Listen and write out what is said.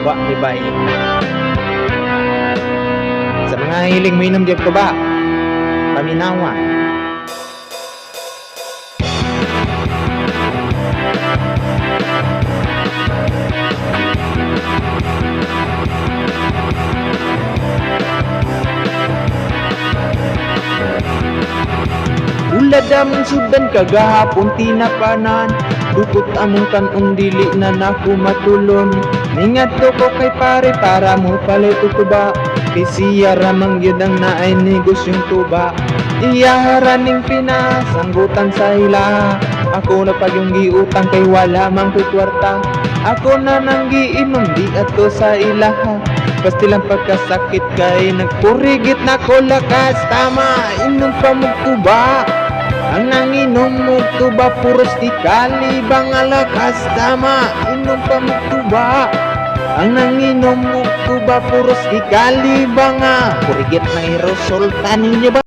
tuba ni bay. Sa mga hiling mo inom gyud tuba, paminawa. Ulad among sudan kagahapon tinapanan, dukot among kanon dili na nako matulon. Ningadto ko kay pare para mo palit og tuba, kay siya ramang gyud ang naay negosyong tuba. Iyahara ning pinasanggutan sa ila, ako na pag yung giutang kay wala man ko'y kwarta. Ako na nang giinom di ato sa ilaha, basta lang pagkasakit kay nagpurigit na ko lakas. Tama, inom pa mo tuba, ang nanginom mo tuba puros di kalibang alakas. Tama, inom pa mo tuba, ang nanginom mo tuba puros di kalibang. Purigit na iresulta ninyo ba?